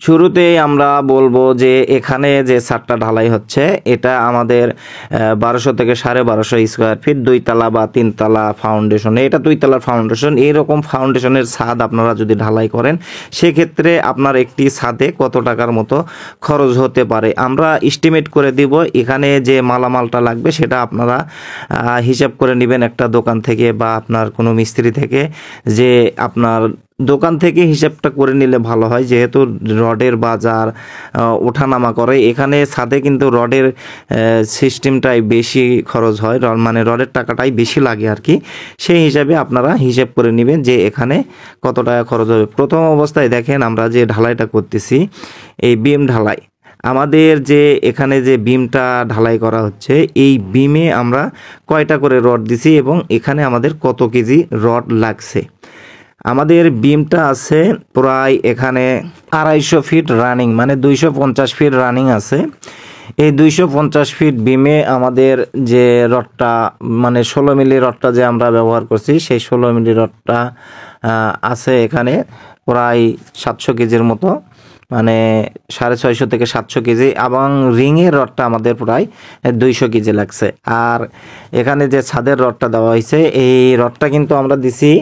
শুরুতেই আমরা বলবো যে এখানে যে ছাদটা ঢালাই হচ্ছে এটা আমাদের 1200 থেকে 1250 স্কোয়ার ফিট, 2 তলা বা 3 তলা ফাউন্ডেশন। এটা 2 তলার ফাউন্ডেশন। এইরকম ফাউন্ডেশনের ছাদ আপনারা যদি ঢালাই করেন সেক্ষেত্রে আপনার একটি ছাদে কত টাকার মতো খরচ হতে পারে আমরা এস্টিমেট করে দিব। এখানে যে মালামালটা লাগবে সেটা আপনারা হিসাব করে নেবেন একটা দোকান থেকে বা আপনার কোনো মিস্ত্রি থেকে, যে আপনার দোকান থেকে হিসাবটা করে নিলে ভালো হয়, যেহেতু রডের বাজার ওঠানামা করে। এখানে ছাদে কিন্তু রডের সিস্টেমটাই বেশি খরচ হয়, মানে রডের টাকাটাই বেশি লাগে আর কি। সেই হিসাবে আপনারা হিসাব করে নেবেন যে এখানে কত টাকা খরচ হবে। প্রথম অবস্থায় দেখেন আমরা যে ঢালাইটা করতেছি, এই বিম ঢালাই, আমাদের যে এখানে যে বিমটা ঢালাই করা হচ্ছে এই বিমে আমরা কয়টা করে রড দিছি এবং এখানে আমাদের কত কেজি রড লাগছে। আমাদের বিমটা আছে প্রায় এখানে 250 ফিট রানিং, মানে 250 ফিট রানিং আছে। এই 250 ফিট বিমে আমাদের যে রডটা, মানে 16 মিলি রডটা যে আমরা ব্যবহার করছি, সেই 16 মিলি রডটা আছে এখানে প্রায় 700 কেজির মতো, মানে 650 থেকে 700 কেজি, এবং রিংয়ের রডটা আমাদের প্রায় 200 কেজি লাগছে। আর এখানে যে ছাদের রডটা দেওয়া হয়েছে এই রডটা কিন্তু আমরা দিছি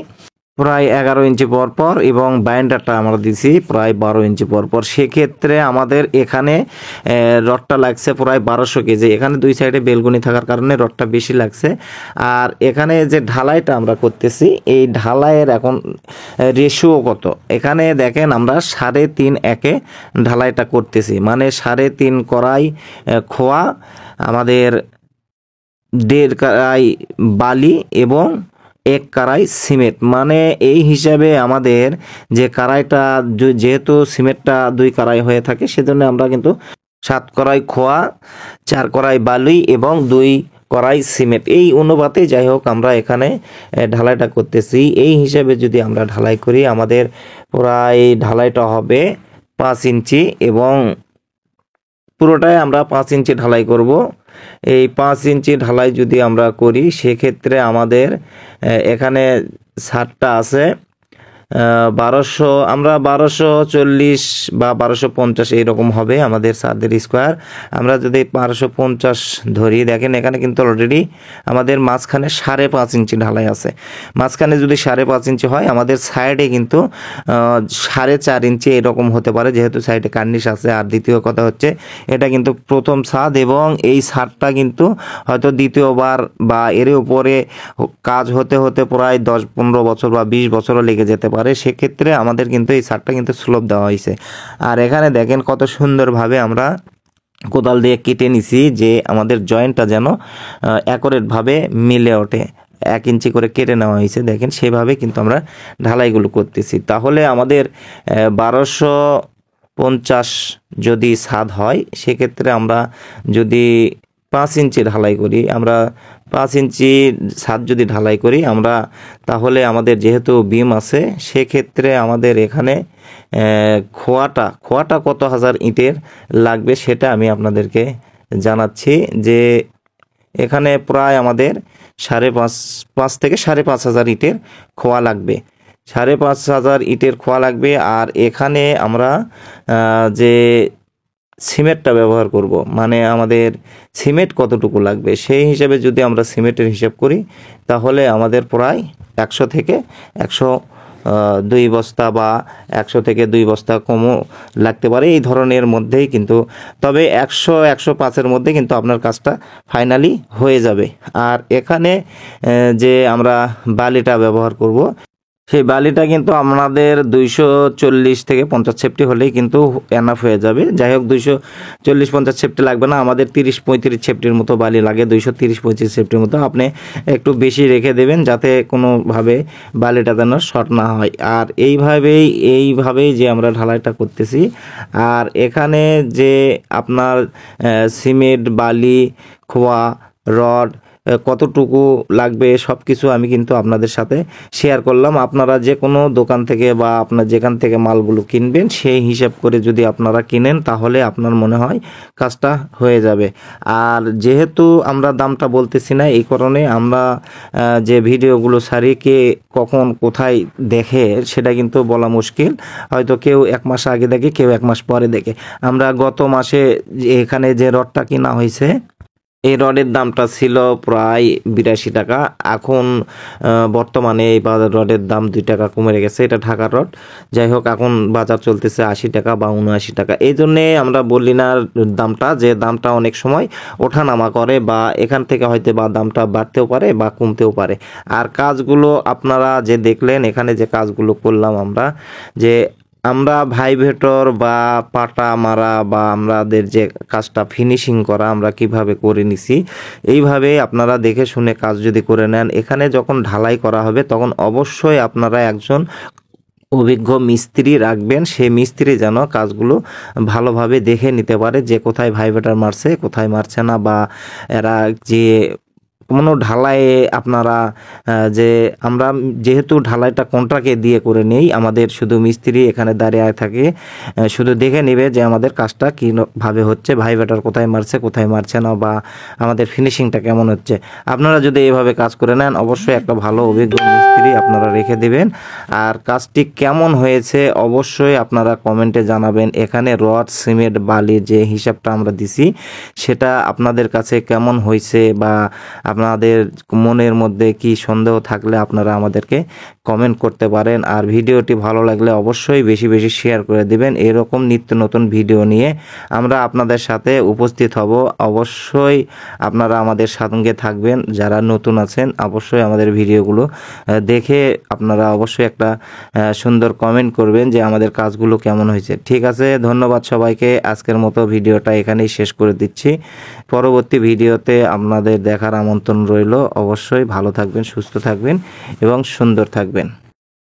প্রায় 11 ইঞ্চি পরপর এবং বাইন্ডারটা আমরা দিছি প্রায় 12 ইঞ্চি পরপর। সেক্ষেত্রে আমাদের এখানে রডটা লাগছে প্রায় 1200 কেজি। এখানে দুই সাইডে বেলগুনি থাকার কারণে রডটা বেশি লাগছে। আর এখানে যে ঢালাইটা আমরা করতেছি এই ঢালাইয়ের এখন রেশিও কত, এখানে দেখেন আমরা 3.5 একে ঢালাইটা করতেছি, মানে 3.5 কড়াই খোয়া, আমাদের 1.5 কড়াই বালি এবং 1 কড়াই সিমেন্ট। মানে এই হিসাবে আমাদের যে কড়াইটা, যেহেতু সিমেন্টটা 2 কড়াই হয়ে থাকে সেজন্য আমরা কিন্তু 7 কড়াই খোয়া, 4 কড়াই বালি এবং 2 কড়াই সিমেন্ট, এই অনুপাতে যাই হোক আমরা এখানে ঢালাইটা করতেছি। এই হিসাবে যদি আমরা ঢালাই করি আমাদের প্রায় ঢালাইটা হবে 5 ইঞ্চি এবং পুরোটাই আমরা 5 ইঞ্চি ঢালাই করব। এই 5 ইঞ্চি ঢালাই যদি আমরা করি সেক্ষেত্রে আমাদের এখানে ছাদটা আছে 1200, আমরা 1240 বা 1250 এইরকম হবে আমাদের ছাদের স্কোয়ার। আমরা যদি 1250 ধরি, দেখেন এখানে কিন্তু অলরেডি আমাদের মাঝখানে 5.5 ইঞ্চি ঢালাই আছে। মাঝখানে যদি 5.5 ইঞ্চি হয় আমাদের সাইডে কিন্তু 4.5 ইঞ্চি এরকম হতে পারে, যেহেতু সাইডে কার্নিশ আছে। আর দ্বিতীয় কথা হচ্ছে এটা কিন্তু প্রথম ছাদ এবং এই ছাদটা কিন্তু হয়তো দ্বিতীয়বার বা এর উপরে কাজ হতে হতে প্রায় 10-15 বছর বা 20 বছরও লেগে যেতে পারে। সেক্ষেত্রে আমাদের কিন্তু এই ছাদটা কিন্তু স্লোপ দেওয়া হয়েছে। আর এখানে দেখেন কত সুন্দরভাবে আমরা কোদাল দিয়ে কেটে নিছি যে আমাদের জয়েন্টটা যেন অ্যাকুরেটভাবে মিলে ওঠে। 1 ইঞ্চি করে কেটে নেওয়া হয়েছে, দেখেন সেভাবে কিন্তু আমরা ঢালাইগুলো করতেছি। তাহলে আমাদের 1250 যদি ছাদ হয় সেক্ষেত্রে আমরা যদি 5 ইঞ্চি ঢালাই করি, আমরা 5 ইঞ্চি ছাদ যদি ঢালাই করি আমরা, তাহলে আমাদের যেহেতু বিম আছে সেক্ষেত্রে আমাদের এখানে খোয়াটা কত হাজার ইটের লাগবে সেটা আমি আপনাদেরকে জানাচ্ছি। যে এখানে প্রায় আমাদের 5.5 থেকে 5.5 ইটের খোয়া লাগবে, 5.5 ইটের খোয়া লাগবে। আর এখানে আমরা যে সিমেন্টটা ব্যবহার করব, মানে আমাদের সিমেন্ট কতটুকু লাগবে সেই হিসাবে যদি আমরা সিমেন্টের হিসাব করি তাহলে আমাদের প্রায় 100 থেকে 102 বস্তা বা 100 থেকে 2 বস্তা কমও লাগতে পারে, এই ধরনের মধ্যেই কিন্তু। তবে 100-105-এর মধ্যে কিন্তু আপনার কাজটা ফাইনালি হয়ে যাবে। আর এখানে যে আমরা বালিটা ব্যবহার করব সেই বালিটা কিন্তু আমাদের 240 থেকে 50 সেফটি হলেই কিন্তু এনাফ হয়ে যাবে। যাই হোক 240-50 সেফটি লাগবে না, আমাদের 30-35 সেফটির মতো বালি লাগে, 230-35 সেফটির মতো। আপনি একটু বেশি রেখে দেবেন যাতে কোনোভাবে বালিটা যেন শর্ট না হয়। আর এইভাবেই যে আমরা ঢালাইটা করতেছি। আর এখানে যে আপনার সিমেন্ট, বালি, খোয়া, রড কতটুকু লাগবে সব কিছু আমি কিন্তু আপনাদের সাথে শেয়ার করলাম। আপনারা যে কোনো দোকান থেকে বা আপনার যেখান থেকে মালগুলো কিনবেন সেই হিসাব করে যদি আপনারা কিনেন তাহলে আপনার মনে হয় কাজটা হয়ে যাবে। আর যেহেতু আমরা দামটা বলতেছি না, এই কারণে আমরা যে ভিডিওগুলো ছাড়ি কে কখন কোথায় দেখে সেটা কিন্তু বলা মুশকিল। হয়তো কেউ 1 মাস আগে দেখে, কেউ 1 মাস পরে দেখে। আমরা গত মাসে এখানে যে রডটা কিনা হয়েছে এই রডের দামটা ছিল প্রায় 82 টাকা। এখন বর্তমানে এই রডের দাম 2 টাকা কমে গেছে। এটা ঢাকার রড। যাই হোক, এখন বাজার চলতেছে 80 টাকা বা 79 টাকা। এই জন্যে আমরা বলি না দামটা, যে দামটা অনেক সময় ওঠানামা করে বা এখান থেকে হয়তো বা দামটা বাড়তেও পারে বা কমতেও পারে। আর কাজগুলো আপনারা যে দেখলেন, এখানে যে কাজগুলো করলাম আমরা ভাইভেটর বা পাটা মারা বা আমাদের যে কাজটা ফিনিশিং করা আমরা কিভাবে করে নিছি, এইভাবে আপনারা দেখে শুনে কাজ যদি করে নেন, এখানে যখন ঢালাই করা হবে তখন অবশ্যই আপনারা একজন অভিজ্ঞ মিস্ত্রি রাখবেন। সেই মিস্ত্রি যেন কাজগুলো ভালোভাবে দেখে নিতে পারে যে কোথায় ভাইভেটার মারছে, কোথায় মারছে না, বা এরা যে কোনো ঢালাইয়ে আপনারা যে আমরা যেহেতু ঢালাইটা কন্ট্রাক্টে দিয়ে করে নেই, আমাদের শুধু মিস্ত্রি এখানে দাঁড়িয়ে থাকে, শুধু দেখে নেবে যে আমাদের কাজটা কীভাবে হচ্ছে, ভাইভেটার কোথায় মারছে কোথায় মারছে না, বা আমাদের ফিনিশিংটা কেমন হচ্ছে। আপনারা যদি এইভাবে কাজ করে নেন অবশ্যই একটা ভালো অভিজ্ঞ মিস্ত্রি আপনারা রেখে দেবেন। আর কাজটি কেমন হয়েছে অবশ্যই আপনারা কমেন্টে জানাবেন। এখানে রড, সিমেন্ট, বালি যে হিসাবটা আমরা দিছি সেটা আপনাদের কাছে কেমন হয়েছে, বা আপনাদের মনের মধ্যে কি সন্দেহ থাকলে আপনারা আমাদেরকে কমেন্ট করতে পারেন। আর ভিডিওটি ভালো লাগলে অবশ্যই বেশি বেশি শেয়ার করে দিবেন। এরকম নিত্য নতুন ভিডিও নিয়ে আমরা আপনাদের সাথে উপস্থিত হব। অবশ্যই আপনারা আমাদের সঙ্গে থাকবেন। যারা নতুন আছেন অবশ্যই আমাদের ভিডিওগুলো দেখে আপনারা অবশ্যই একটা সুন্দর কমেন্ট করবেন যে আমাদের কাজগুলো কেমন হয়েছে। ঠিক আছে, ধন্যবাদ সবাইকে। আজকের মতো ভিডিওটা এখানেই শেষ করে দিচ্ছি। পরবর্তী ভিডিওতে আপনাদের দেখার আমন্ত্রণ রইল। অবশ্যই ভালো থাকবেন, সুস্থ থাকবেন এবং সুন্দর থাকবেন।